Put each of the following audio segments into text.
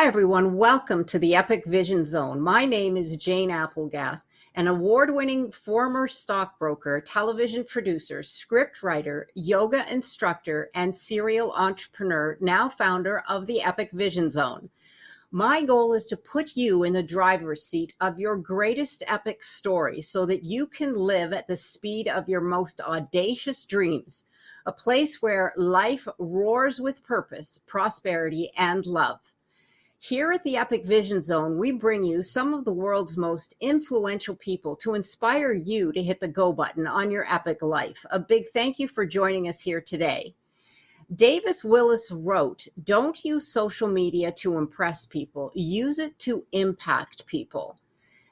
Hi, everyone. Welcome to the Epic Vision Zone. My name is Jane Applegath, an award-winning former stockbroker, television producer, script writer, yoga instructor, and serial entrepreneur, now founder of the Epic Vision Zone. My goal is to put you in the driver's seat of your greatest epic story so that you can live at the speed of your most audacious dreams, a place where life roars with purpose, prosperity, and love. Here at the Epic Vision Zone, we bring you some of the world's most influential people to inspire you to hit the go button on your epic life. A big thank you for joining us here today. Davis Willis wrote, "Don't use social media to impress people, use it to impact people."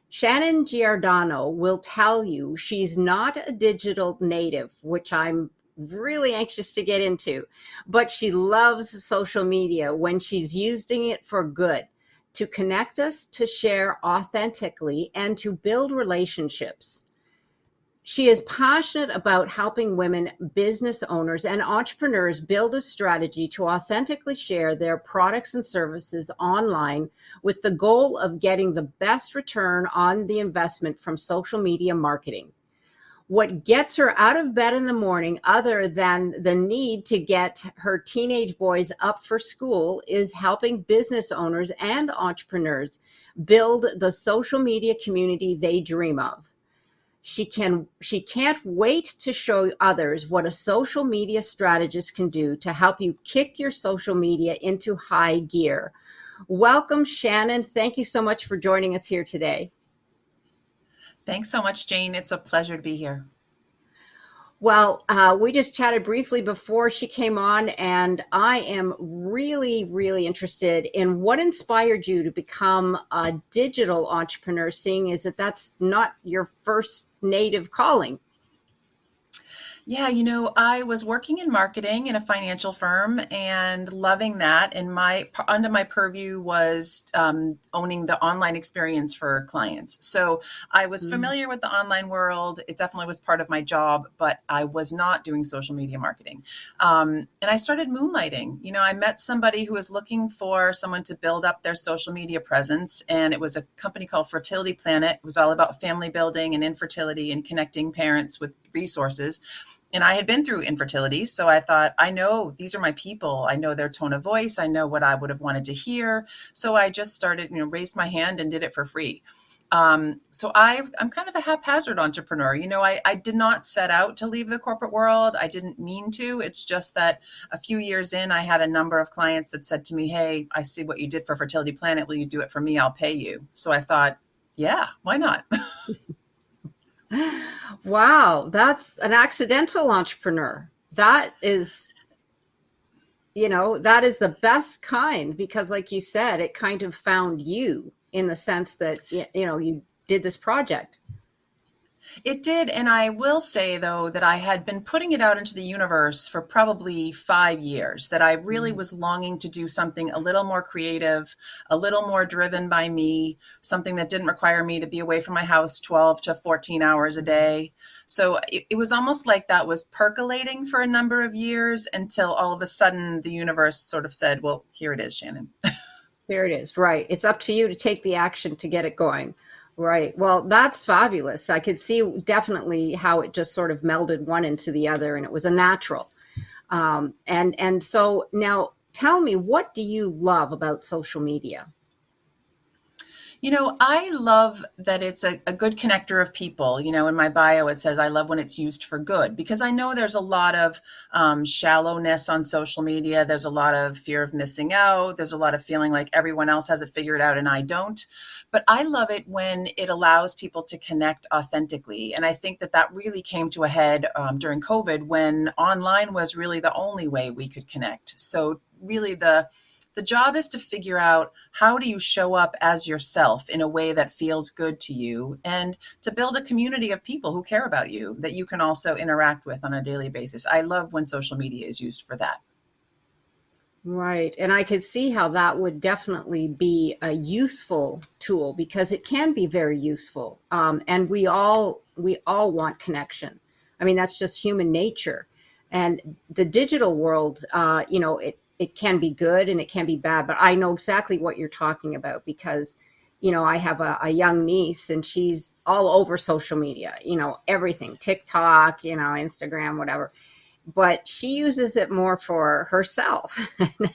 Shannon Giordano will tell you she's not a digital native, which I'm really anxious to get into, but she loves social media when she's using it for good, to connect us, to share authentically, and to build relationships. She is passionate about helping women business owners and entrepreneurs build a strategy to authentically share their products and services online with the goal of getting the best return on the investment from social media marketing. What gets her out of bed in the morning, other than the need to get her teenage boys up for school, is helping business owners and entrepreneurs build the social media community they dream of. She can't wait to show others what a social media strategist can do to help you kick your social media into high gear. Welcome, Shannon. Thank you so much for joining us here today. Thanks so much, Jane. It's a pleasure to be here. Well, we just chatted briefly before she came on, and I am really, really interested in what inspired you to become a digital entrepreneur, seeing as that's not your first native calling. Yeah, I was working in marketing in a financial firm and loving that. And under my purview was owning the online experience for clients. So I was familiar with the online world. It definitely was part of my job, but I was not doing social media marketing. And I started moonlighting. I met somebody who was looking for someone to build up their social media presence. And it was a company called Fertility Planet. It was all about family building and infertility and connecting parents with resources. And I had been through infertility. So I thought, I know these are my people. I know their tone of voice. I know what I would have wanted to hear. So I just started, raised my hand and did it for free. So I'm kind of a haphazard entrepreneur. I did not set out to leave the corporate world. I didn't mean to. It's just that a few years in, I had a number of clients that said to me, "Hey, I see what you did for Fertility Planet. Will you do it for me? I'll pay you." So I thought, yeah, why not? Wow, that's an accidental entrepreneur. That is, that is the best kind, because like you said, it kind of found you in the sense that, you did this project. It did. And I will say, though, that I had been putting it out into the universe for probably 5 years, that I really was longing to do something a little more creative, a little more driven by me, something that didn't require me to be away from my house 12 to 14 hours a day. So it was almost like that was percolating for a number of years until all of a sudden the universe sort of said, well, here it is, Shannon. There it is. Right. It's up to you to take the action to get it going. Right. Well, that's fabulous. I could see definitely how it just sort of melded one into the other, and it was a natural. And so now tell me, what do you love about social media? I love that it's a good connector of people. In my bio, it says I love when it's used for good, because I know there's a lot of shallowness on social media. There's a lot of fear of missing out. There's a lot of feeling like everyone else has it figured out and I don't. But I love it when it allows people to connect authentically. And I think that really came to a head during COVID, when online was really the only way we could connect. So really the job is to figure out, how do you show up as yourself in a way that feels good to you, and to build a community of people who care about you that you can also interact with on a daily basis. I love when social media is used for that. Right. And I could see how that would definitely be a useful tool, because it can be very useful. And we all want connection. I mean, that's just human nature. And the digital world, it can be good and it can be bad, but I know exactly what you're talking about because, I have a young niece and she's all over social media, everything, TikTok, Instagram, whatever, but she uses it more for herself.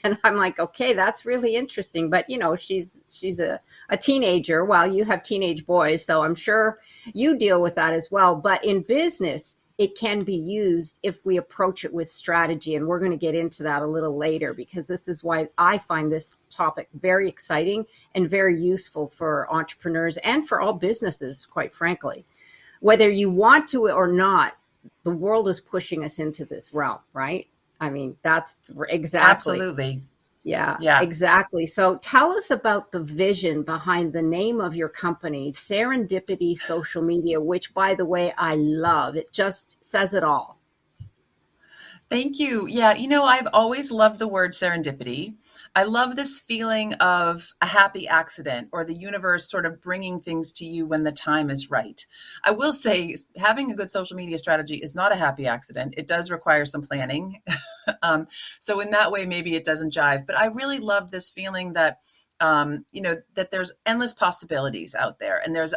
And I'm like, okay, that's really interesting. But she's a teenager. Well, you have teenage boys, so I'm sure you deal with that as well. But in business, it can be used if we approach it with strategy. And we're going to get into that a little later, because this is why I find this topic very exciting and very useful for entrepreneurs and for all businesses, quite frankly. Whether you want to or not, the world is pushing us into this realm, right? I mean, that's exactly. Absolutely. Yeah, Yeah. exactly. So tell us about the vision behind the name of your company, Serendipity Social Media, which, by the way, I love. It just says it all. Thank you. Yeah, I've always loved the word serendipity. I love this feeling of a happy accident or the universe sort of bringing things to you when the time is right. I will say having a good social media strategy is not a happy accident. It does require some planning. So in that way, maybe it doesn't jive. But I really love this feeling that that there's endless possibilities out there, and there's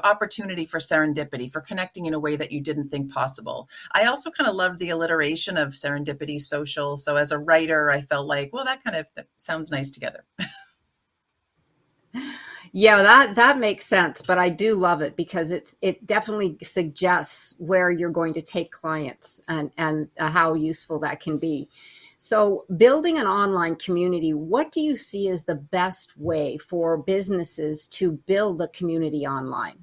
opportunity for serendipity, for connecting in a way that you didn't think possible. I also kind of loved the alliteration of serendipity social. So as a writer, I felt like, well, that sounds nice together. Yeah, that makes sense, but I do love it because it definitely suggests where you're going to take clients and how useful that can be. So, building an online community, what do you see as the best way for businesses to build a community online?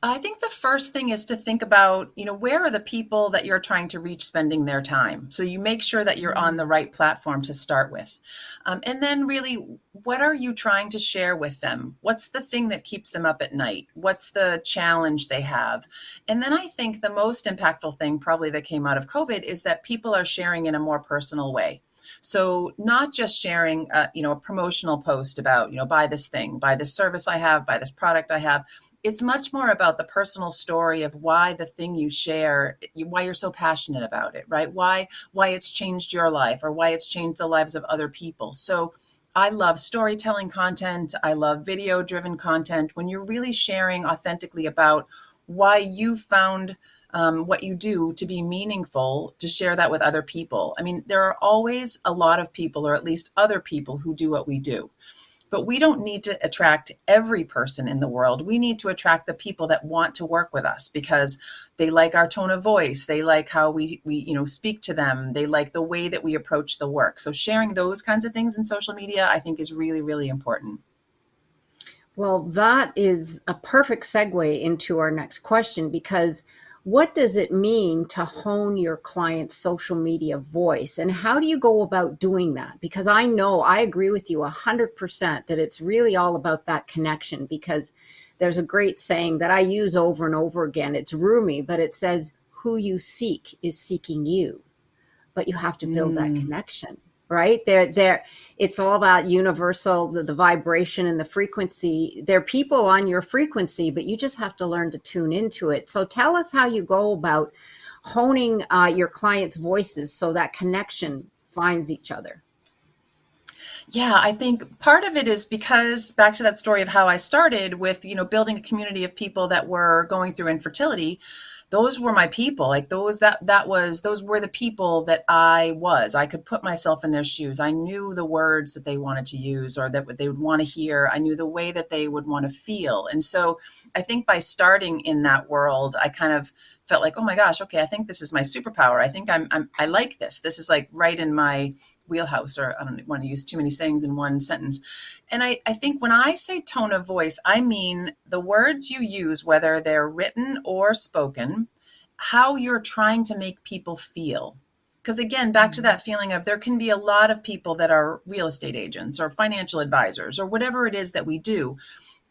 I think the first thing is to think about, where are the people that you're trying to reach spending their time? So you make sure that you're on the right platform to start with. And then really, what are you trying to share with them? What's the thing that keeps them up at night? What's the challenge they have? And then I think the most impactful thing probably that came out of COVID is that people are sharing in a more personal way. So not just sharing, a promotional post about, buy this thing, buy this service I have, buy this product I have. It's much more about the personal story of why the thing you share, why you're so passionate about it, right? Why it's changed your life or why it's changed the lives of other people. So I love storytelling content. I love video driven content. When you're really sharing authentically about why you found what you do to be meaningful, to share that with other people. I mean, there are always a lot of people, or at least other people, who do what we do. But we don't need to attract every person in the world. We need to attract the people that want to work with us because they like our tone of voice. They like how we speak to them. They like the way that we approach the work. So sharing those kinds of things in social media, I think, is really, really important. Well, that is a perfect segue into our next question, because what does it mean to hone your client's social media voice, and how do you go about doing that? Because I know I agree with you 100% that it's really all about that connection, because there's a great saying that I use over and over again. It's Rumi, but it says, who you seek is seeking you, but you have to build that Mm. connection, right? There it's all about universal, the vibration and the frequency. There are people on your frequency, but you just have to learn to tune into it. So tell us how you go about honing your clients' voices so that connection finds each other. Yeah, I think part of it is because back to that story of how I started with, building a community of people that were going through infertility. Those were my people. Like those were the people that I could put myself in their shoes. I knew the words that they wanted to use or that they would want to hear. I knew the way that they would want to feel. And so I think by starting in that world, I kind of felt like, oh my gosh, okay, I think this is my superpower. I think I like this. This is like right in my wheelhouse, or I don't want to use too many sayings in one sentence. And I think when I say tone of voice, I mean the words you use, whether they're written or spoken, how you're trying to make people feel. Because again, back to that feeling of there can be a lot of people that are real estate agents or financial advisors or whatever it is that we do,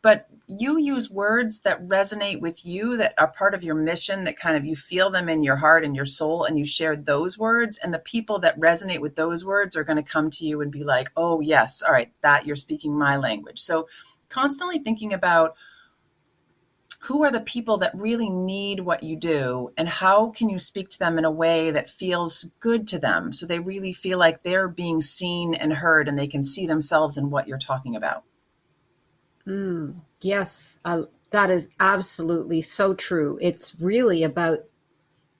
but you use words that resonate with you, that are part of your mission, that kind of you feel them in your heart and your soul, and you share those words. And the people that resonate with those words are going to come to you and be like, oh, yes, all right, that you're speaking my language. So constantly thinking about who are the people that really need what you do, and how can you speak to them in a way that feels good to them so they really feel like they're being seen and heard and they can see themselves in what you're talking about. Yes, that is absolutely so true. It's really about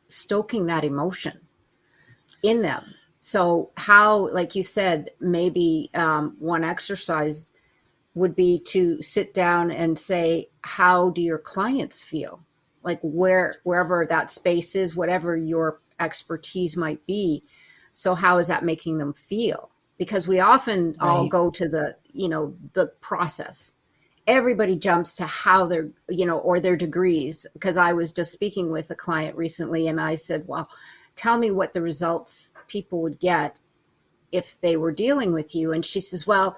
stoking that emotion in them. So, how, like you said, maybe one exercise would be to sit down and say, how do your clients feel? Like wherever that space is, whatever your expertise might be. So how is that making them feel? Because we often all Right. go to the process. Everybody jumps to how they're, or their degrees. Because I was just speaking with a client recently and I said, well, tell me what the results people would get if they were dealing with you. And she says, well,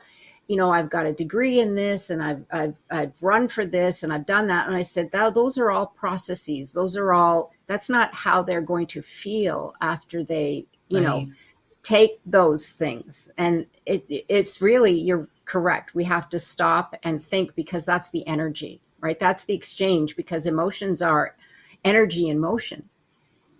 I've got a degree in this and I've run for this and I've done that. And I said, those are all processes. That's not how they're going to feel after they, Right. take those things. And it's really, you're correct. We have to stop and think, because that's the energy, right? That's the exchange, because emotions are energy in motion.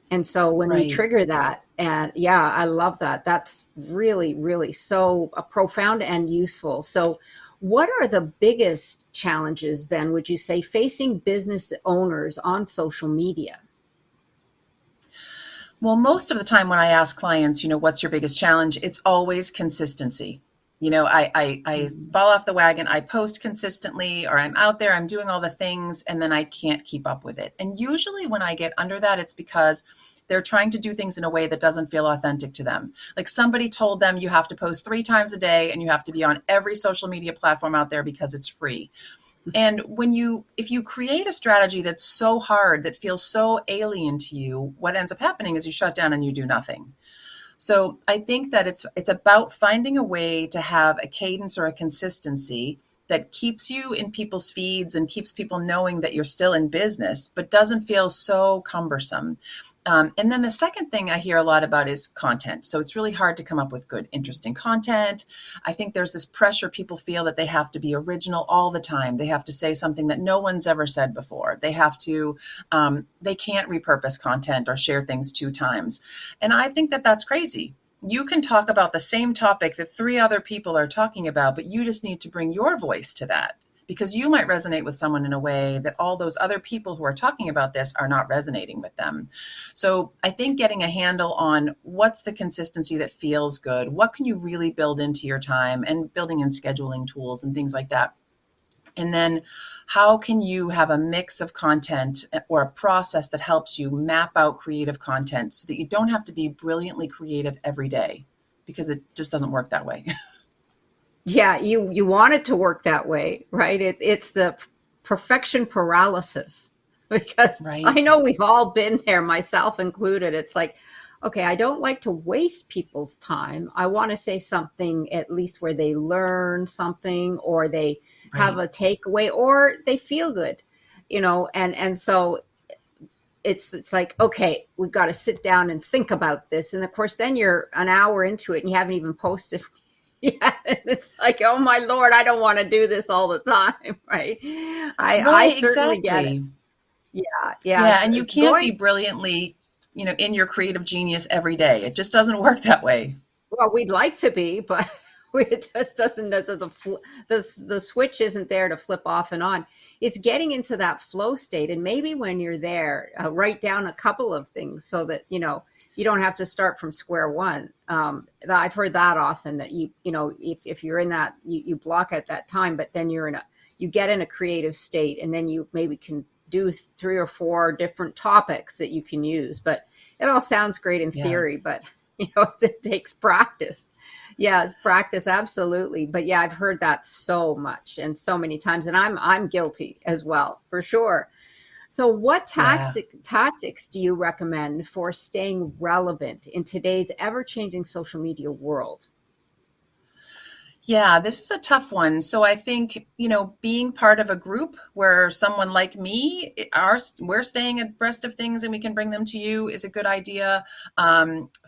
And so when we Right. trigger that, and yeah, I love that. That's really, really so profound and useful. So, what are the biggest challenges then, would you say, facing business owners on social media? Well, most of the time when I ask clients, what's your biggest challenge? It's always consistency. I fall off the wagon, I post consistently, or I'm out there, I'm doing all the things, and then I can't keep up with it. And usually when I get under that, it's because they're trying to do things in a way that doesn't feel authentic to them. Like somebody told them you have to post 3 times a day and you have to be on every social media platform out there because it's free. And if you create a strategy that's so hard, that feels so alien to you, what ends up happening is you shut down and you do nothing. So I think that it's about finding a way to have a cadence or a consistency that keeps you in people's feeds and keeps people knowing that you're still in business, but doesn't feel so cumbersome. And then the second thing I hear a lot about is content. So it's really hard to come up with good, interesting content. I think there's this pressure people feel that they have to be original all the time. They have to say something that no one's ever said before. They can't repurpose content or share things 2 times. And I think that that's crazy. You can talk about the same topic that 3 other people are talking about, but you just need to bring your voice to that, because you might resonate with someone in a way that all those other people who are talking about this are not resonating with them. So I think getting a handle on what's the consistency that feels good, what can you really build into your time, and building in scheduling tools and things like that. And then how can you have a mix of content or a process that helps you map out creative content so that you don't have to be brilliantly creative every day, because it just doesn't work that way. Yeah, you want it to work that way, right? It's the perfection paralysis, because Right. I know we've all been there, myself included. It's like, okay, I don't like to waste people's time. I want to say something at least where they learn something, or they have Right. a takeaway, or they feel good, and so it's like, okay, we've got to sit down and think about this. And of course, then you're an hour into it and you haven't even posted. Yeah, it's like, oh my Lord, I don't want to do this all the time, right? I Right, certainly get it. exactly. Yeah, yeah. Yeah, So and you it's can't be going, brilliantly, in your creative genius every day. It just doesn't work that way. well, we'd like to be, but it just doesn't. The switch isn't there to flip off and on. It's getting into that flow state, and maybe when you're there, write down a couple of things so that you don't have to start from square one. I've heard that often, that if you're in that, you block at that time, but then you get in a creative state, and then you maybe can do 3 or 4 different topics that you can use. But it all sounds great in Yeah. theory, but it takes practice. Yeah, it's practice, absolutely. But yeah, I've heard that so much and so many times, and I'm guilty as well, for sure. So what Yeah. tactics do you recommend for staying relevant in today's ever-changing social media world? Yeah, this is a tough one. So I think, being part of a group where someone like me we're staying abreast of things and we can bring them to you is a good idea.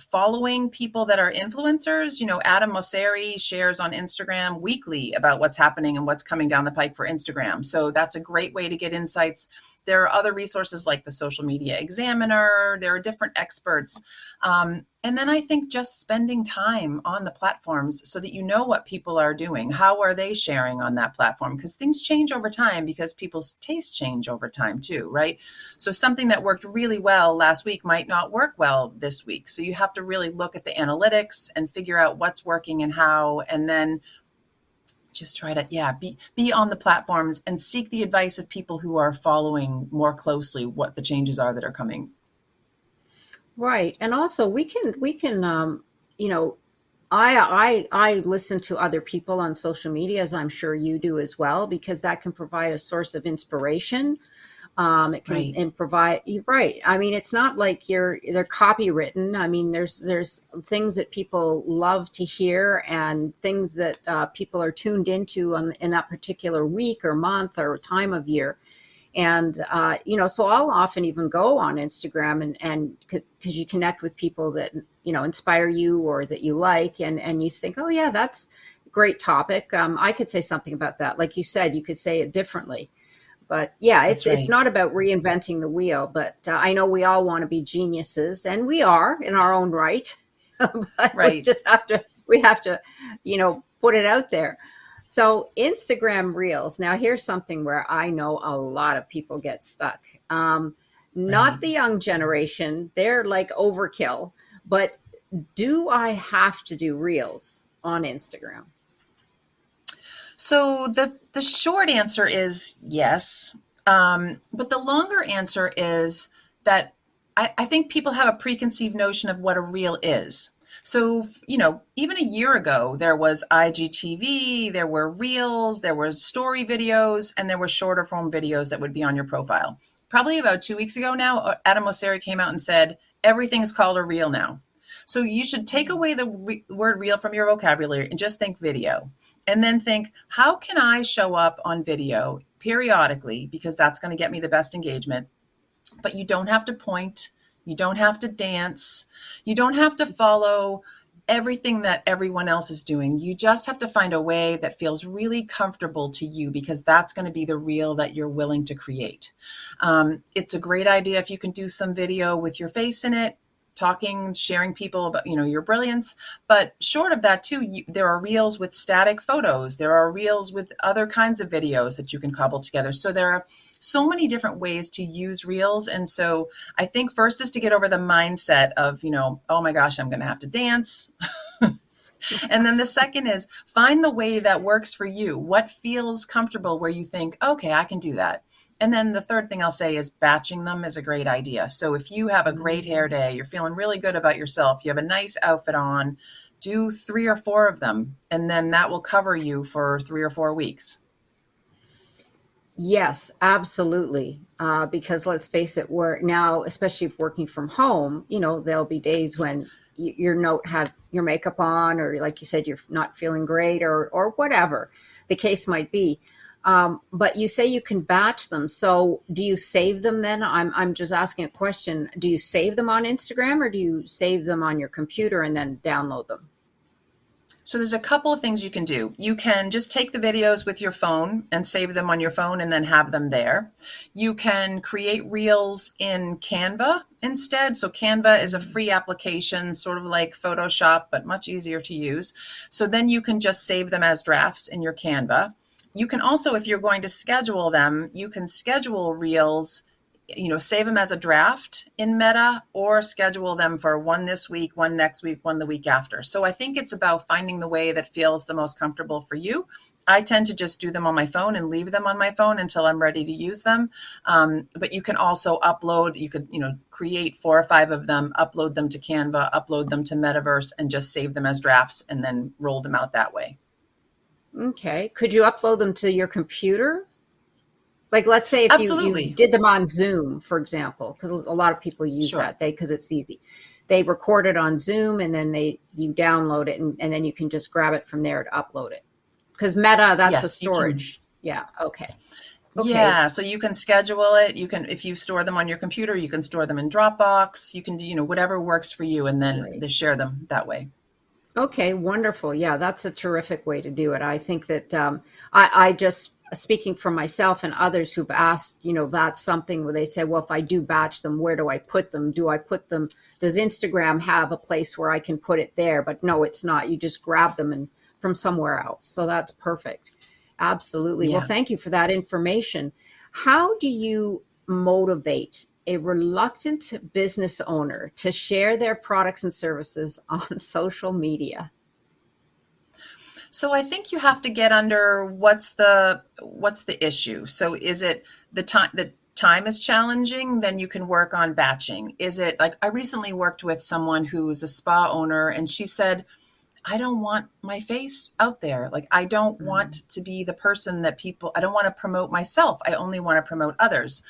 Following people that are influencers, Adam Mosseri shares on Instagram weekly about what's happening and what's coming down the pike for Instagram. So that's a great way to get insights. There are other resources like the Social Media Examiner. There are different experts. And then I think just spending time on the platforms so that you know what people are doing. How are they sharing on that platform? Because things change over time because people's tastes change over time too, right? So something that worked really well last week might not work well this week. So you have to really look at the analytics and figure out what's working and how, and then just try to, yeah, be on the platforms and seek the advice of people who are following more closely what the changes are that are coming. Right. And also we can you know, I listen to other people on social media, as I'm sure you do as well, because that can provide a source of inspiration. It can Right. and provide you're right. I mean, it's not like they're copywritten. I mean, there's things that people love to hear and things that people are tuned into in that particular week or month or time of year. And so I'll often even go on Instagram and because you connect with people that inspire you or that you like, and you think, oh yeah, that's a great topic. I could say something about that. Like you said, you could say it differently. But yeah, it's That's it's right. not about reinventing the wheel. But I know we all want to be geniuses, and we are in our own right. But Right. we have to put it out there. So Instagram Reels. Now here's something where I know a lot of people get stuck. Not Right. the young generation; they're like overkill. But do I have to do Reels on Instagram? So the short answer is yes. But the longer answer is that I think people have a preconceived notion of what a reel is. So, even a year ago, there was IGTV, there were reels, there were story videos, and there were shorter form videos that would be on your profile. Probably about 2 weeks ago now, Adam Mosseri came out and said, everything's called a reel now. So you should take away the word reel from your vocabulary and just think video. And then think, how can I show up on video periodically? Because that's going to get me the best engagement. But you don't have to point, you don't have to dance, you don't have to follow everything that everyone else is doing. You just have to find a way that feels really comfortable to you because that's going to be the reel that you're willing to create. It's a great idea if you can do some video with your face in it, talking, sharing people about your brilliance. But short of that too, there are reels with static photos, there are reels with other kinds of videos that you can cobble together. So there are so many different ways to use reels. And so I think first is to get over the mindset of, oh my gosh, I'm going to have to dance. And then the second is find the way that works for you. What feels comfortable where you think, okay, I can do that. And then the third thing I'll say is batching them is a great idea. So if you have a great hair day, you're feeling really good about yourself, you have a nice outfit on, do 3 or 4 of them, and then that will cover you for 3 or 4 weeks. Yes, absolutely. Because let's face it, we're now, especially if working from home, there'll be days when your note have your makeup on, or like you said, you're not feeling great, or whatever the case might be. But you say you can batch them. So do you save them then? I'm just asking a question. Do you save them on Instagram or do you save them on your computer and then download them? So there's a couple of things you can do. You can just take the videos with your phone and save them on your phone and then have them there. You can create reels in Canva instead. So Canva is a free application, sort of like Photoshop, but much easier to use. So then you can just save them as drafts in your Canva. You can also, if you're going to schedule them, you can schedule reels, save them as a draft in Meta or schedule them for one this week, one next week, one the week after. So I think it's about finding the way that feels the most comfortable for you. I tend to just do them on my phone and leave them on my phone until I'm ready to use them. But you can also upload, you could, create 4 or 5 of them, upload them to Canva, upload them to Metaverse, and just save them as drafts and then roll them out that way. Okay. Could you upload them to your computer? Like, let's say if you Absolutely. did them on Zoom, for example, because a lot of people use Sure. that because it's easy. They record it on Zoom and then you download it, and then you can just grab it from there to upload it. Because Meta, that's a Yes, you can. storage. Yeah. Okay. Okay. Yeah, so you can schedule it. You can, if you store them on your computer, you can store them in Dropbox. You can do, whatever works for you, and then Great. they share them that way. Okay, wonderful. Yeah, that's a terrific way to do it. I think that I just speaking for myself and others who've asked, that's something where they say, well, if I do batch them, where do I put them? Do I put them? Does Instagram have a place where I can put it there? But no, it's not. You just grab them and from somewhere else. So that's perfect. Absolutely. Well, Yeah. thank you for that information. How do you motivate a reluctant business owner to share their products and services on social media? So I think you have to get under what's the issue. So is it the time is challenging, then you can work on batching. Is it like I recently worked with someone who's a spa owner and she said, I don't want my face out there. Like, I don't Mm. want to be the person that people, I don't want to promote myself. I only want to promote others.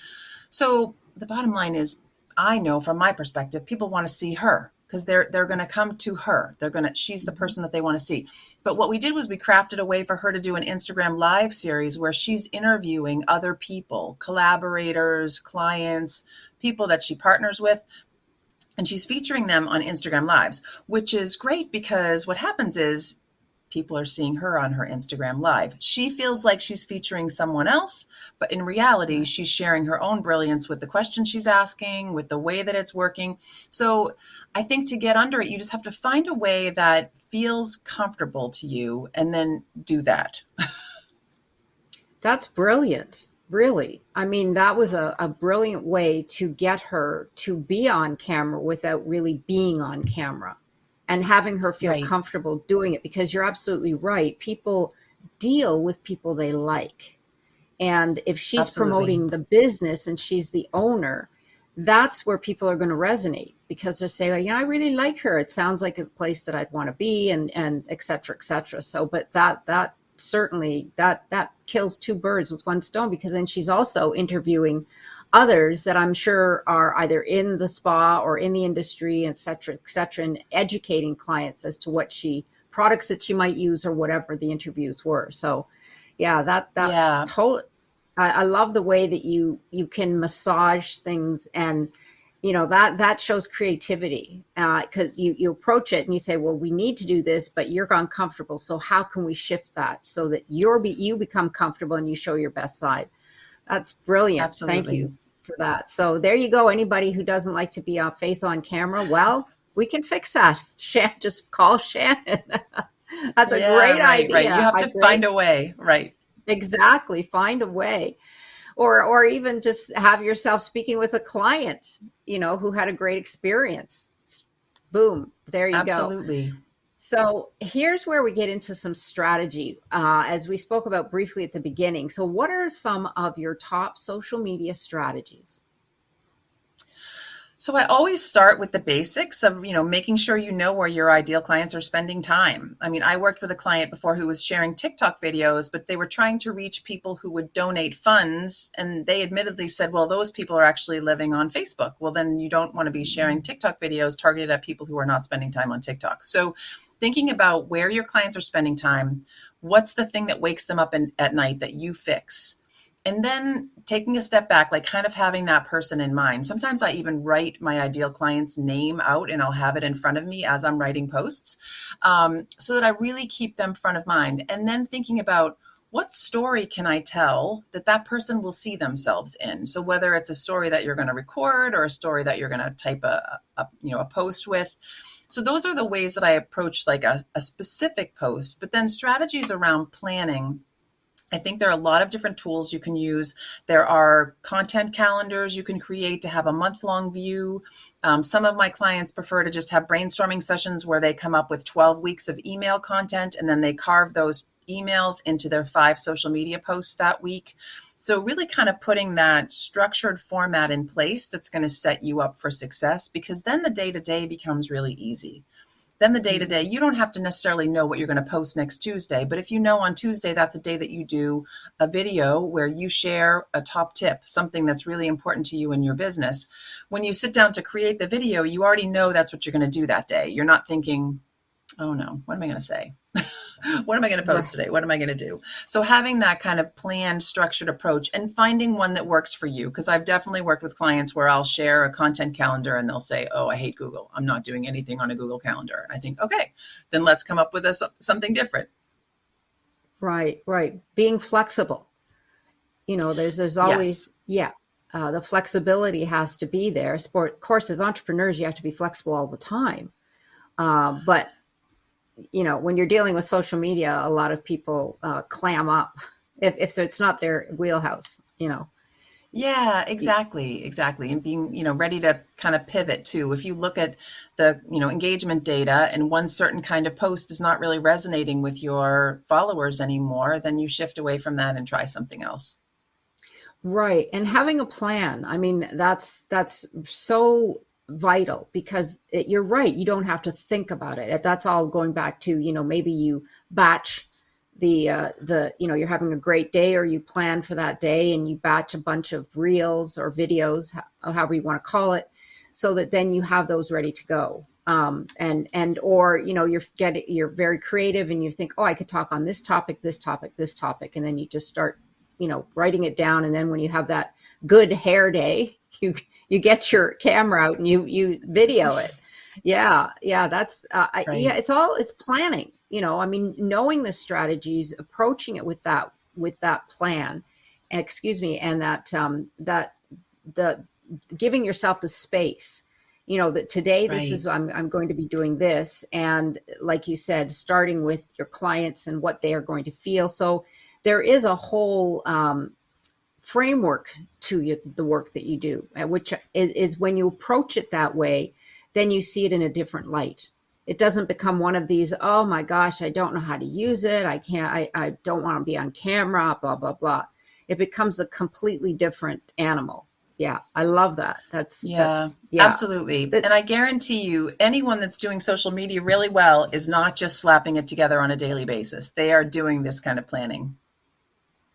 So the bottom line is, I know from my perspective, people want to see her because they're going to Yes. come to her. She's the Mhm. person that they want to see. But what we did was we crafted a way for her to do an Instagram live series where she's interviewing other people, collaborators, clients, people that she partners with, and she's featuring them on Instagram Lives, which is great because what happens is people are seeing her on her Instagram Live. She feels like she's featuring someone else, but in reality, Right. she's sharing her own brilliance with the questions she's asking, with the way that it's working. So I think to get under it, you just have to find a way that feels comfortable to you and then do that. That's brilliant. Really. I mean, that was a brilliant way to get her to be on camera without really being on camera and having her feel Right. comfortable doing it because you're absolutely right. People deal with people they like. And if she's Absolutely. promoting the business and she's the owner, that's where people are going to resonate because they say, well, I really like her. It sounds like a place that I'd want to be and et cetera, et cetera. So, but that certainly that kills two birds with one stone because then she's also interviewing others that I'm sure are either in the spa or in the industry, et cetera, and educating clients as to what products that she might use or whatever the interviews were. So yeah, that Yeah. totally. I love the way that you can massage things, and that shows creativity because you approach it and you say, well, we need to do this, but you're uncomfortable. So how can we shift that so that you become comfortable and you show your best side? That's brilliant. Thank Absolutely. you for that. So there you go. Anybody who doesn't like to be face on camera, well, we can fix that. Just call Shannon. That's a Yeah, great right, right. You idea. have A to find great, a way. Right. exactly. Find a way. Or even just have yourself speaking with a client, who had a great experience. Boom, there you go. Absolutely. So here's where we get into some strategy, as we spoke about briefly at the beginning. So what are some of your top social media strategies? So I always start with the basics of, making sure you know where your ideal clients are spending time. I mean, I worked with a client before who was sharing TikTok videos, but they were trying to reach people who would donate funds. And they admittedly said, well, those people are actually living on Facebook. Well, then you don't want to be sharing TikTok videos targeted at people who are not spending time on TikTok. So thinking about where your clients are spending time, what's the thing that wakes them up at night that you fix? And then taking a step back, like kind of having that person in mind. Sometimes I even write my ideal client's name out and I'll have it in front of me as I'm writing posts, so that I really keep them front of mind. And then thinking about what story can I tell that that person will see themselves in. So whether it's a story that you're going to record or a story that you're going to type a post with. So those are the ways that I approach like a specific post, but then strategies around planning. I think there are a lot of different tools you can use. There are content calendars you can create to have a month-long view. Some of my clients prefer to just have brainstorming sessions where they come up with 12 weeks of email content and then they carve those emails into their 5 social media posts that week. So really kind of putting that structured format in place that's going to set you up for success, because then the day-to-day becomes really easy. Then the day to Mhm. day, you don't have to necessarily know what you're going to post next Tuesday. But if you know on Tuesday, that's a day that you do a video where you share a top tip, something that's really important to you in your business. When you sit down to create the video, you already know that's what you're going to do that day. You're not thinking, Oh no, what am I going to say? What am I going to post Right. today? What am I going to do? So having that kind of planned, structured approach and finding one that works for you. Because I've definitely worked with clients where I'll share a content calendar and they'll say, oh, I hate Google. I'm not doing anything on a Google calendar. And I think, okay, then let's come up with something different. Right, right. Being flexible. There's always, Yes. yeah, the flexibility has to be there. Of course, as entrepreneurs, you have to be flexible all the time. But when you're dealing with social media, a lot of people clam up if it's not their wheelhouse. Yeah, exactly, exactly. And being, ready to kind of pivot too. If you look at the, engagement data and one certain kind of post is not really resonating with your followers anymore, then you shift away from that and try something else. Right. And having a plan. I mean, that's so vital because you're right. You don't have to think about it. That's all going back to, maybe you batch you're having a great day or you plan for that day and you batch a bunch of reels or videos, however you want to call it, so that then you have those ready to go. Or, you're very creative and you think, oh, I could talk on this topic, this topic, this topic. And then you just start writing it down. And then when you have that good hair day, you get your camera out and you video it. Yeah. Yeah. That's, yeah, Right. it's planning, I mean, knowing the strategies, approaching it with that plan, excuse me. And the giving yourself the space, that today this Right. is, I'm going to be doing this. And like you said, starting with your clients and what they are going to feel. So there is a whole framework to the work that you do, which is when you approach it that way, then you see it in a different light. It doesn't become one of these, oh my gosh, I don't know how to use it. I can't, I don't want to be on camera, blah, blah, blah. It becomes a completely different animal. Yeah, I love that. Yeah, Yeah. absolutely. That, And I guarantee you, anyone that's doing social media really well is not just slapping it together on a daily basis. They are doing this kind of planning.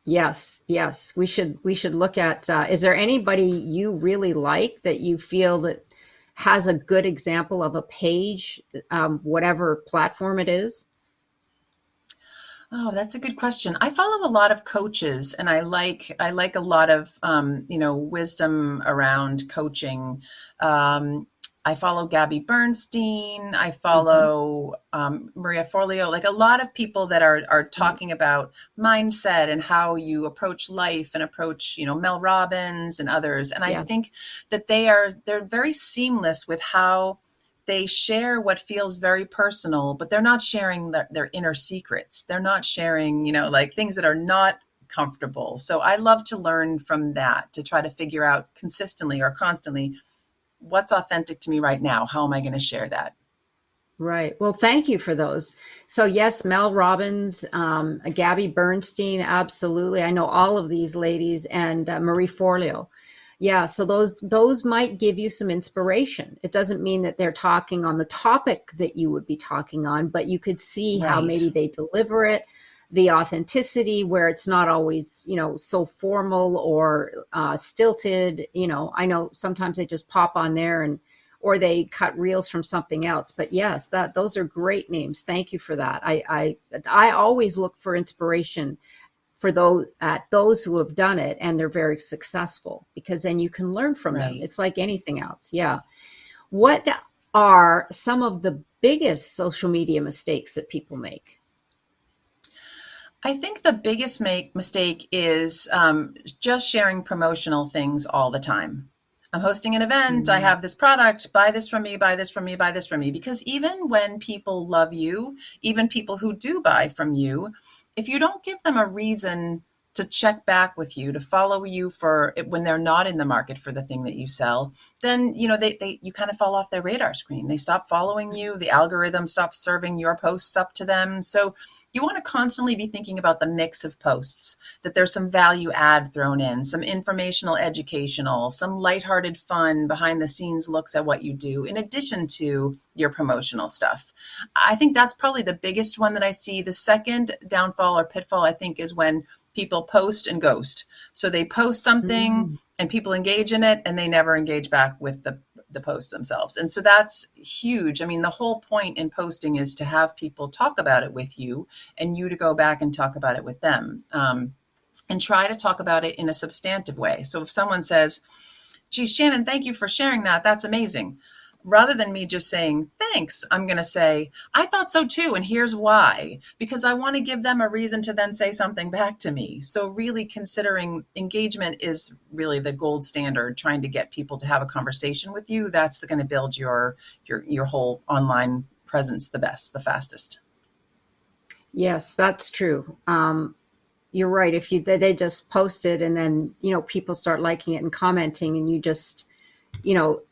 yes, yes. We should look at, is there anybody you really like that you feel that has a good example of a page, whatever platform it is? Oh, that's a good question. I follow a lot of coaches and I like a lot of wisdom around coaching. Um, I follow Gabby Bernstein. I Hmm. follow Maria Forleo, like a lot of people that are Right. talking about mindset and how you approach life and approach, Mel Robbins and others. And I think Yes. that they're very seamless with how they share what feels very personal, but they're not sharing their inner secrets. They're not sharing, like things that are not comfortable. So I love to learn from that to try to figure out consistently or constantly what's authentic to me right now. How am I going to share that? Right. Well, thank you for those. So yes, Mel Robbins, Gabby Bernstein, absolutely. I know all of these ladies, and Marie Forleo. Yeah. So those might give you some inspiration. It doesn't mean that they're talking on the topic that you would be talking on, but you could see how Right. maybe they deliver it, the authenticity, where it's not always so formal or stilted. I know sometimes they just pop on there and or they cut reels from something else. But yes, those are great names. Thank you for that. I always look for inspiration for those who have done it and they're very successful, because then you can learn from them. Right. It's like anything else. Yeah. What are some of the biggest social media mistakes that people make? I think the biggest mistake is just sharing promotional things all the time. I'm hosting an event. I Mm, have this product. Buy this from me, buy this from me, buy this from me. Because even when people love you, even people who do buy from you, if you don't give them a reason to check back with you, to follow you for when they're not in the market for the thing that you sell, then you kind of fall off their radar screen. They stop following you. The algorithm stops serving your posts up to them. So you want to constantly be thinking about the mix of posts, that there's some value add thrown in, some informational, educational, some lighthearted fun behind the scenes looks at what you do, in addition to your promotional stuff. I think that's probably the biggest one that I see. The second downfall or pitfall, I think, is when people post and ghost. So they post something mm, and people engage in it and they never engage back with the post themselves. And so that's huge. I mean, the whole point in posting is to have people talk about it with you and you to go back and talk about it with them. And try to talk about it in a substantive way. So if someone says, geez, Shannon, thank you for sharing that. That's amazing. Rather than me just saying, thanks, I'm going to say, I thought so too. And here's why, because I want to give them a reason to then say something back to me. So really considering engagement is really the gold standard, trying to get people to have a conversation with you. That's going to build your whole online presence the best, the fastest. Yes, that's true. You're right. If they just post it and then, people start liking it and commenting, and you just,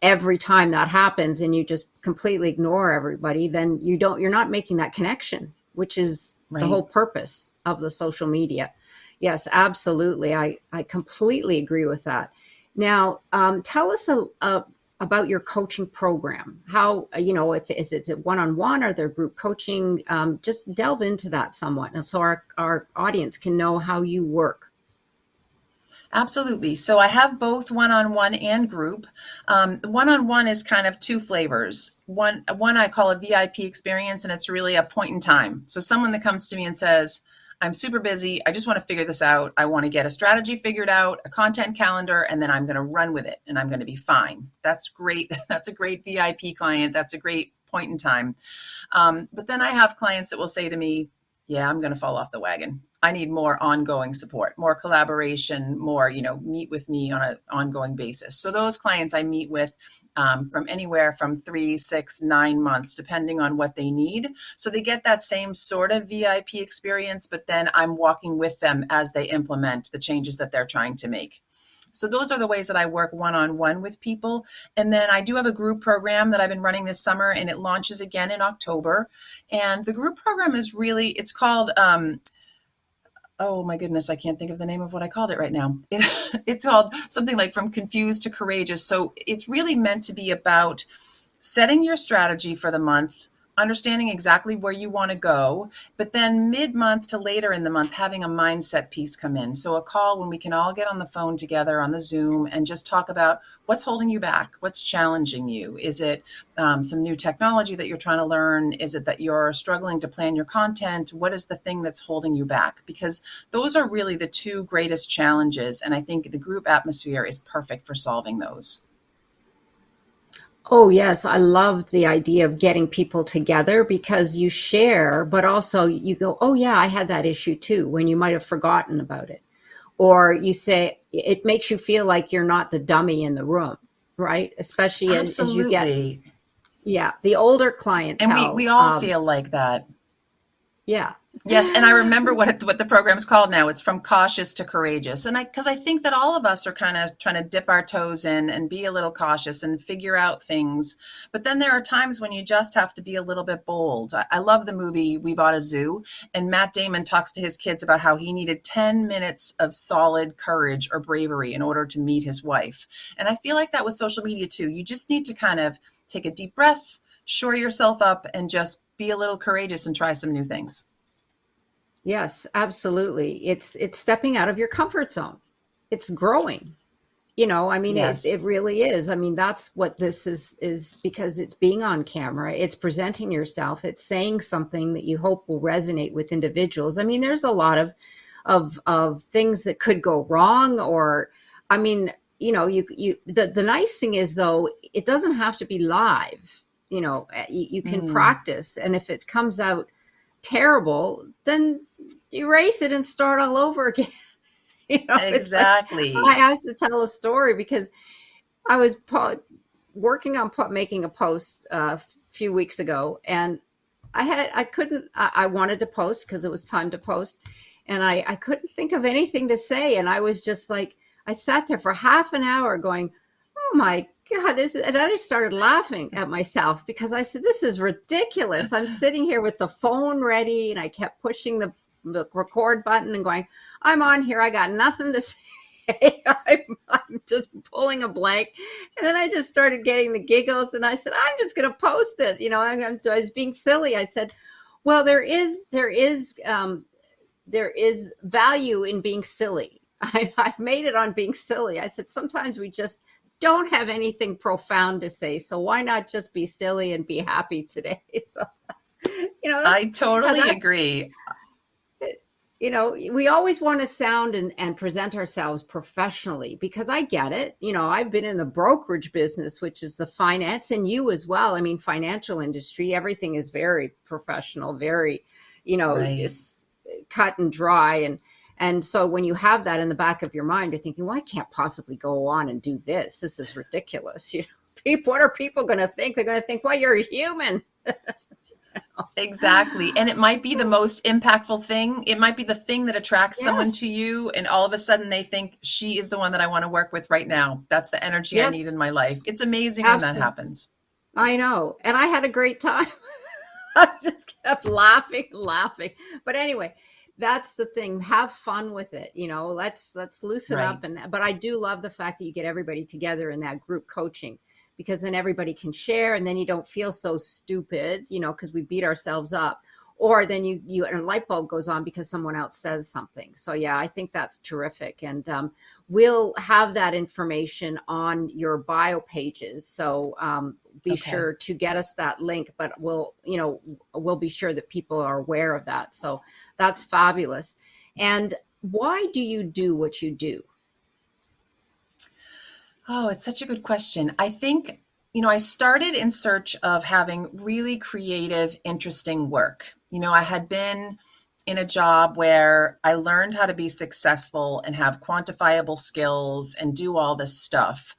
every time that happens and you just completely ignore everybody, then you're not making that connection, which is the Right. whole purpose of the social media. Yes, absolutely. I completely agree with that. Now, tell us about your coaching program. How, if is it one-on-one, or there group coaching? Just delve into that somewhat, and so our audience can know how you work. Absolutely. So I have both one-on-one and group. One-on-one is kind of two flavors. One I call a VIP experience, and it's really a point in time. So someone that comes to me and says, I'm super busy. I just want to figure this out. I want to get a strategy figured out, a content calendar, and then I'm going to run with it and I'm going to be fine. That's great. That's a great VIP client. That's a great point in time. But then I have clients that will say to me, yeah, I'm going to fall off the wagon. I need more ongoing support, more collaboration, more, meet with me on an ongoing basis. So those clients I meet with from anywhere from 3, 6, 9 months, depending on what they need. So they get that same sort of VIP experience, but then I'm walking with them as they implement the changes that they're trying to make. So those are the ways that I work one-on-one with people. And then I do have a group program that I've been running this summer, and it launches again in October. And the group program is really, it's called, oh my goodness, I can't think of the name of what I called it right now. It's called something like From Confused to Courageous. So it's really meant to be about setting your strategy for the month, understanding exactly where you want to go, but then mid-month to later in the month, having a mindset piece come in. So a call when we can all get on the phone together on the Zoom and just talk about what's holding you back, what's challenging you. Is it some new technology that you're trying to learn? Is it that you're struggling to plan your content? What is the thing that's holding you back? Because those are really the two greatest challenges. And I think the group atmosphere is perfect for solving those. Oh, yes. I love the idea of getting people together, because you share, but also you go, oh, yeah, I had that issue too, when you might have forgotten about it. Or you say, it makes you feel like you're not the dummy in the room, right? Especially as you get, Absolutely. yeah, the older And we clientele. all feel like that. Yeah. Yes, and I remember what the program's called now. It's From Cautious to Courageous. And because I think that all of us are kind of trying to dip our toes in and be a little cautious and figure out things. But then there are times when you just have to be a little bit bold. I love the movie We Bought a Zoo, and Matt Damon talks to his kids about how he needed 10 minutes of solid courage or bravery in order to meet his wife. And I feel like that with social media too. You just need to kind of take a deep breath, shore yourself up, and just be a little courageous and try some new things. Yes, absolutely. It's stepping out of your comfort zone. It's growing. I mean, it Yes. really is. I mean, that's what this is, because it's being on camera, it's presenting yourself, it's saying something that you hope will resonate with individuals. I mean, there's a lot of things that could go wrong, or I mean, the nice thing is, though, it doesn't have to be live. You can Mm, practice, and if it comes out terrible, then erase it and start all over again. It's like I exactly. have to tell a story, because I was working on making a post a few weeks ago, and I couldn't, I wanted to post because it was time to post, and I couldn't think of anything to say. And I was just like, I sat there for half an hour going, oh my God, and I started laughing at myself, because I said, this is ridiculous. I'm sitting here with the phone ready, and I kept pushing the record button and going, I'm on here. I got nothing to say. I'm just pulling a blank. And then I just started getting the giggles, and I said, I'm just going to post it. I was being silly. I said, well, there is value in being silly. I made it on being silly. I said, sometimes we just don't have anything profound to say. So why not just be silly and be happy today? So, I totally that's agree. we always want to sound and present ourselves professionally, because I get it. I've been in the brokerage business, which is the finance, and you as well. I mean, financial industry, everything is very professional, very, Right. just cut and dry. And so when you have that in the back of your mind, you're thinking, well, I can't possibly go on and do this. This is ridiculous. What are people going to think? They're going to think, well, you're a human. Exactly. And it might be the most impactful thing. It might be the thing that attracts someone to Yes. you. And all of a sudden they think she is the one that I want to work with right now. That's the energy I need Yes. in my life. It's amazing when that Absolutely. happens. I know. And I had a great time. I just kept laughing, laughing. But anyway, that's the thing. Have fun with it. Let's loosen Right. up. But I do love the fact that you get everybody together in that group coaching, because then everybody can share, and then you don't feel so stupid, because we beat ourselves up. Or then you and a light bulb goes on because someone else says something. So yeah, I think that's terrific. And we'll have that information on your bio pages. So be Okay. sure to get us that link, but we'll be sure that people are aware of that. So that's fabulous. And why do you do what you do? Oh, it's such a good question. I think, I started in search of having really creative, interesting work. I had been in a job where I learned how to be successful and have quantifiable skills and do all this stuff.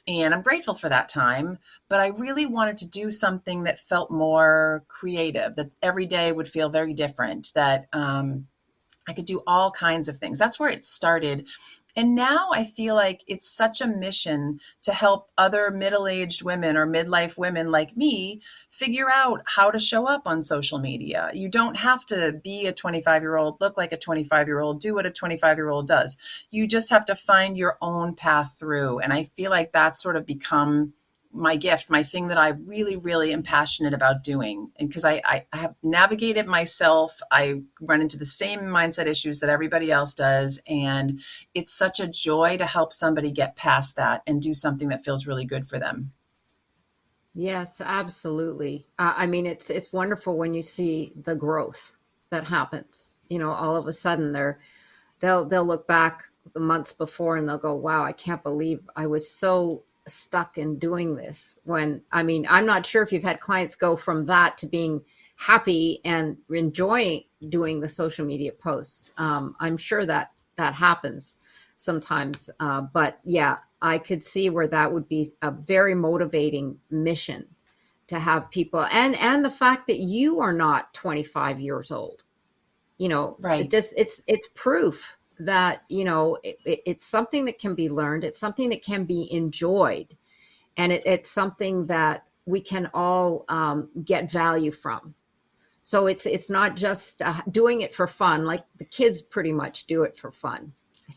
And I'm grateful for that time, but I really wanted to do something that felt more creative, that every day would feel very different, that I could do all kinds of things. That's where it started. And now I feel like it's such a mission to help other middle aged women or midlife women like me figure out how to show up on social media. You don't have to be a 25-year-old, look like a 25-year-old, do what a 25-year-old does. You just have to find your own path through. And I feel like that's sort of become my gift, my thing that I really, really am passionate about doing. And because I have navigated myself, I run into the same mindset issues that everybody else does. And it's such a joy to help somebody get past that and do something that feels really good for them. Yes, absolutely. I mean, it's wonderful when you see the growth that happens. All of a sudden they'll look back the months before and they'll go, wow, I can't believe I was so stuck in doing this. When, I mean, I'm not sure if you've had clients go from that to being happy and enjoying doing the social media posts. I'm sure that that happens sometimes. But yeah, I could see where that would be a very motivating mission to have people, and the fact that you are not 25 years old. It Right. just it's proof that it's something that can be learned. It's something that can be enjoyed, and it's something that we can all get value from. So it's not just doing it for fun, like the kids pretty much do it for fun.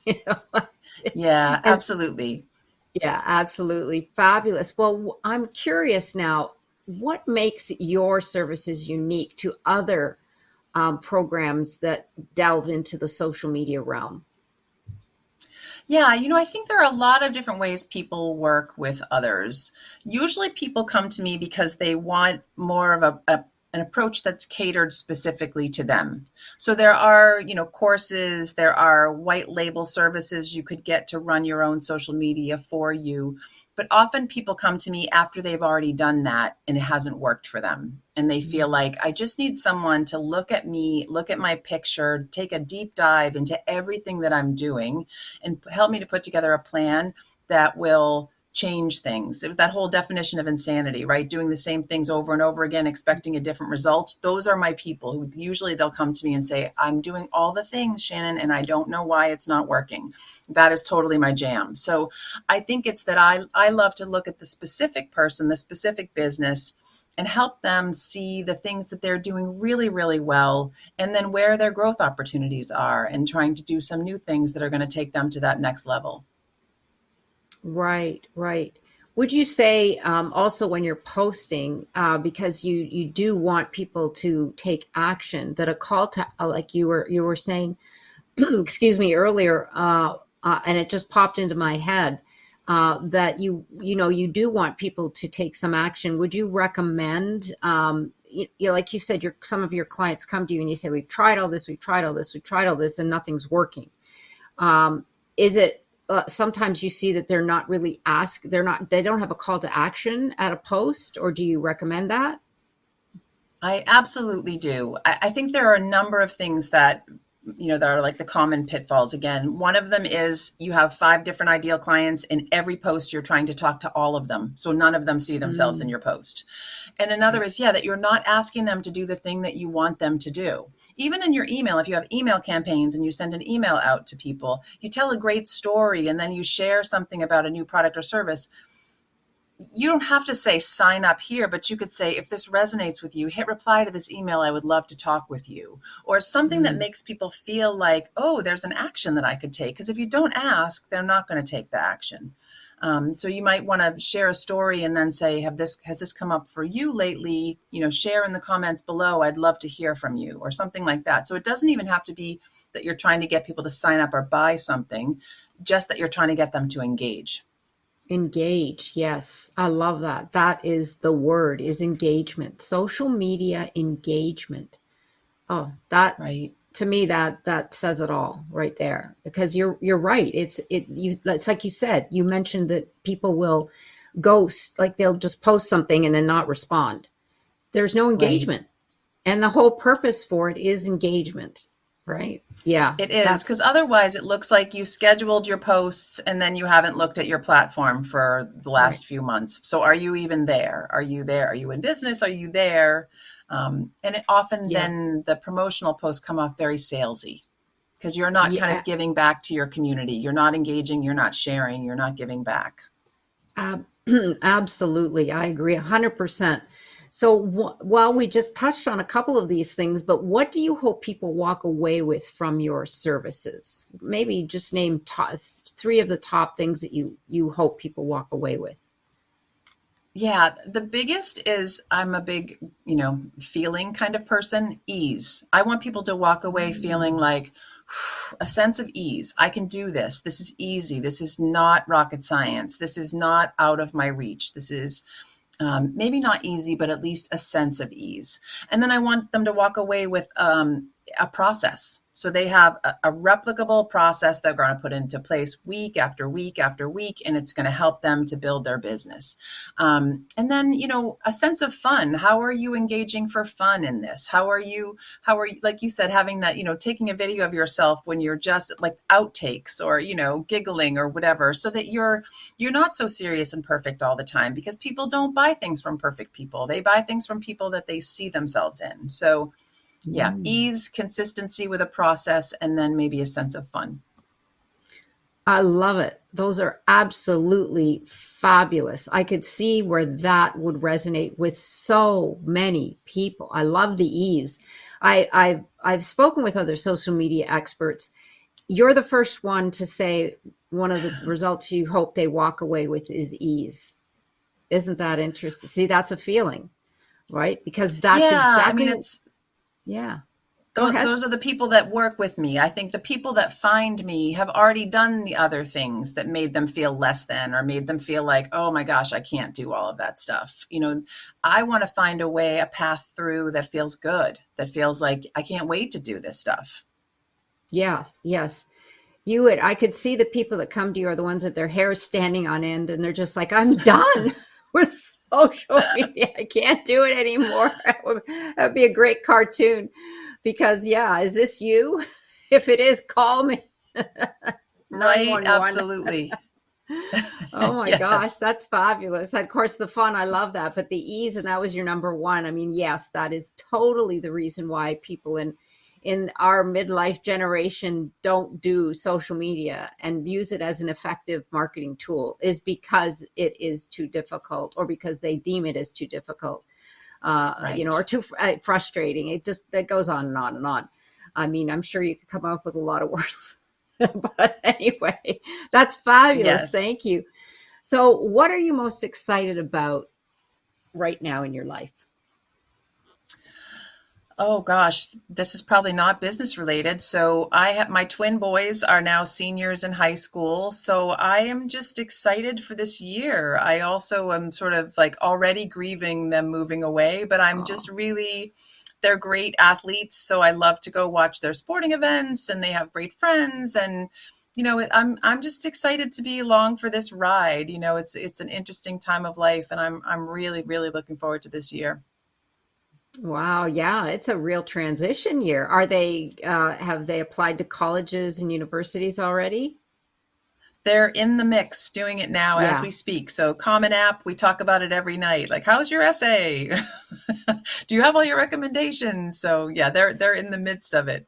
you know Yeah, and absolutely. yeah, absolutely fabulous. Well, I'm curious now, what makes your services unique to other programs that delve into the social media realm? Yeah, I think there are a lot of different ways people work with others. Usually people come to me because they want more of an approach that's catered specifically to them. So there are, courses, there are white label services you could get to run your own social media for you. But often people come to me after they've already done that and it hasn't worked for them. And they feel like, I just need someone to look at me, look at my picture, take a deep dive into everything that I'm doing and help me to put together a plan that will change things. That whole definition of insanity, right? Doing the same things over and over again, expecting a different result. Those are my people who usually they'll come to me and say, I'm doing all the things, Shannon, and I don't know why it's not working. That is totally my jam. So I think it's that I love to look at the specific person, the specific business, and help them see the things that they're doing really, really well, and then where their growth opportunities are, and trying to do some new things that are going to take them to that next level. Right, right. Would you say also when you're posting, because you do want people to take action, that a call to like you were saying, excuse me, earlier, and it just popped into my head. that you do want people to take some action, would you recommend, like you said, some of your clients come to you and you say, we've tried all this, we've tried all this, we've tried all this, and nothing's working. Is it sometimes you see that they're not really they don't have a call to action at a post, or do you recommend that? I absolutely do. I think there are a number of things that, that are like the common pitfalls. Again, one of them is you have 5 different ideal clients. In every post, you're trying to talk to all of them. So none of them see themselves in Mm, your post. And another is, that you're not asking them to do the thing that you want them to do. Even in your email, if you have email campaigns and you send an email out to people, you tell a great story and then you share something about a new product or service. You don't have to say sign up here, but you could say, if this resonates with you, hit reply to this email. I would love to talk with you. Or something that mm. makes people feel like, oh, there's an action that I could take. Because if you don't ask, they're not going to take the action. So you might want to share a story and then say, has this come up for you lately? Share in the comments below. I'd love to hear from you, or something like that. So it doesn't even have to be that you're trying to get people to sign up or buy something, just that you're trying to get them to engage. Engage. Yes. I love that. That is the word, is engagement. Social media engagement. Oh, that Right. to me, that says it all right there, because you're right. It's like you said, you mentioned that people will ghost, like they'll just post something and then not respond. There's no Right. engagement. And the whole purpose for it is engagement, right? Yeah. It is, That's because otherwise it looks like you scheduled your posts and then you haven't looked at your platform for the right. last few months. So are you even there? Are you there? Are you in business? Are you there? And it often Yeah. then the promotional posts come off very salesy because you're not kind of Yeah. giving back to your community. You're not engaging. You're not sharing. You're not giving back. Ab- Absolutely. I agree 100%. So, while we just touched on a couple of these things, but what do you hope people walk away with from your services? Maybe just name three of the top things that you hope people walk away with. Yeah, the biggest is I'm a big, feeling kind of person, ease. I want people to walk away feeling Mm. like a sense of ease. I can do this. This is easy. This is not rocket science. This is not out of my reach. This is maybe not easy, but at least a sense of ease. And then I want them to walk away with a process. So they have a replicable process they're going to put into place week after week after week, and it's going to help them to build their business. And then, a sense of fun. How are you engaging for fun in this? How are you, like you said, having that, taking a video of yourself when you're just like outtakes or, giggling or whatever, so that you're not so serious and perfect all the time, because people don't buy things from perfect people. They buy things from people that they see themselves in. So, yeah, Mm. ease, consistency with a process, and then maybe a sense of fun. I love it. Those are absolutely fabulous. I could see where that would resonate with so many people. I love the ease. I've spoken with other social media experts. You're the first one to say one of the results you hope they walk away with is ease. Isn't that interesting? See, that's a feeling, right? Because that's Yeah, I exactly, mean, it's yeah. Go those, ahead. those are the people that work with me. I think the people that find me have already done the other things that made them feel less than, or made them feel like, oh my gosh, I can't do all of that stuff. I want to find a path through that feels good, that feels like I can't wait to do this stuff. Yes, yes. I could see the people that come to you are the ones that their hair is standing on end and they're just like, I'm done with social media. I can't do it anymore. That would be a great cartoon, because, yeah, is this you? If it is, call me. Right? 911. Absolutely. Oh my gosh, Yes. that's fabulous. Of course, the fun, I love that, but the ease, and that was your number one. I mean, yes, that is totally the reason why people in our midlife generation don't do social media and use it as an effective marketing tool, is because it is too difficult, or because they deem it as too difficult, or Right. too frustrating. It just, that goes on and on and on. I mean, I'm sure you could come up with a lot of words. But anyway, that's fabulous. Yes. Thank you. So, what are you most excited about right now in your life? Oh gosh, this is probably not business related. So I have my twin boys are now seniors in high school. So I am just excited for this year. I also am sort of like already grieving them moving away, but I'm just Oh, really, they're great athletes. So I love to go watch their sporting events and they have great friends. And I'm just excited to be along for this ride. It's an interesting time of life, and I'm really really looking forward to this year. wow. Yeah, it's a real transition year. Have they applied to colleges and universities already? They're in the mix doing it now as Yeah. we speak. So Common App, we talk about it every night. Like, how's your essay? Do you have all your recommendations? So yeah, they're in the midst of it.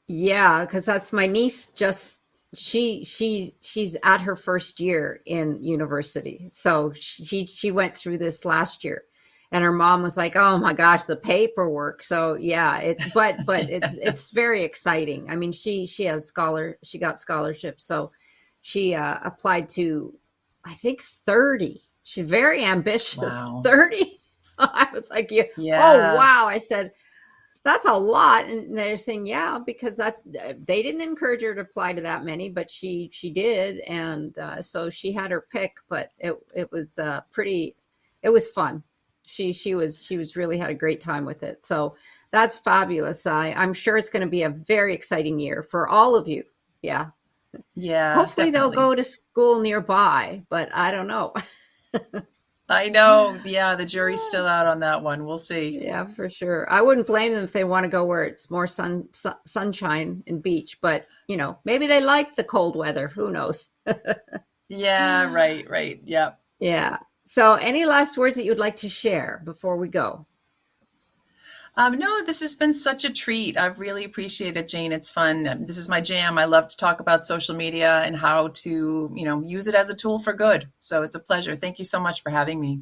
Yeah, because that's my niece just she's at her first year in university. So she went through this last year. And her mom was like, "Oh my gosh, the paperwork." So yeah, but it's Yes. very exciting. I mean, she got scholarships. So she applied to I think 30. She's very ambitious. Wow. 30. I was like, yeah, oh Yeah. wow. I said, that's a lot. And they're saying, yeah, because that they didn't encourage her to apply to that many, but she did. And so she had her pick, but it was pretty, it was fun. She was really had a great time with it. So that's fabulous. I'm sure it's going to be a very exciting year for all of you. Yeah. Yeah, Hopefully they'll definitely. go to school nearby, but I don't know. I know. Yeah, the jury's still out on that one. We'll see. Yeah, for sure. I wouldn't blame them if they want to go where it's more sunshine and beach, but maybe they like the cold weather. Who knows? Yeah, right, right. Yeah. Yeah. So, any last words that you'd like to share before we go? No, this has been such a treat. I've really appreciated, Jane. It's fun. This is my jam. I love to talk about social media and how to, use it as a tool for good. So it's a pleasure. Thank you so much for having me.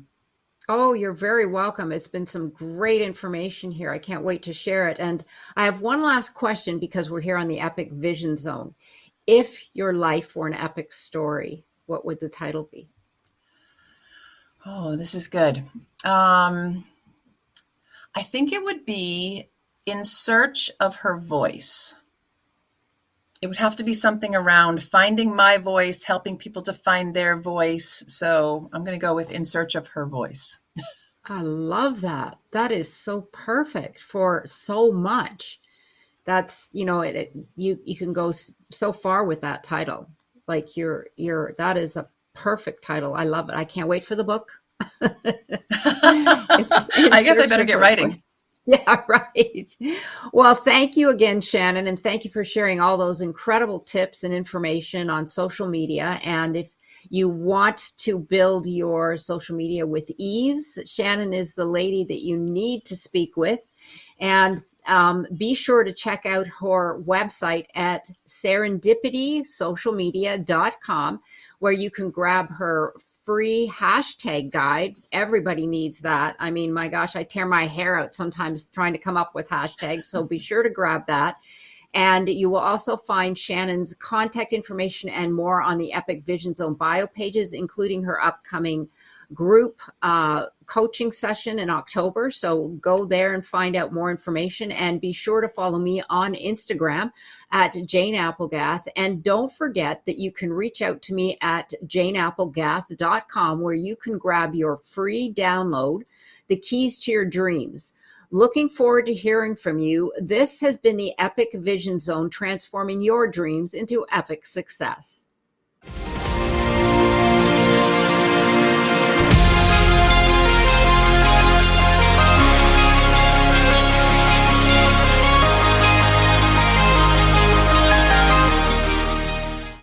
Oh, you're very welcome. It's been some great information here. I can't wait to share it. And I have one last question because we're here on the Epic Vision Zone. If your life were an epic story, what would the title be? Oh, this is good. Um, I think it would be In Search of Her Voice. It would have to be something around finding my voice, helping people to find their voice. So I'm going to go with In Search of Her Voice. I love that. That is so perfect for so much. That's you can go so far with that title. Like you're that is a perfect title. I love it. I can't wait for the book. It's In I guess I Search better of get Her Voice. writing. Yeah, right. Well, thank you again, Shannon, and thank you for sharing all those incredible tips and information on social media. And if you want to build your social media with ease, Shannon is the lady that you need to speak with. And be sure to check out her website at serendipitysocialmedia.com, where you can grab her free hashtag guide. Everybody needs that. I mean, my gosh, I tear my hair out sometimes trying to come up with hashtags. So be sure to grab that. And you will also find Shannon's contact information and more on the Epic Vision Zone bio pages, including her upcoming group coaching session in October. So go there and find out more information. And be sure to follow me on Instagram at Jane Applegath. And don't forget that you can reach out to me at janeapplegath.com, where you can grab your free download, The Keys to Your Dreams. Looking forward to hearing from you. This has been the Epic Vision Zone, transforming your dreams into epic success.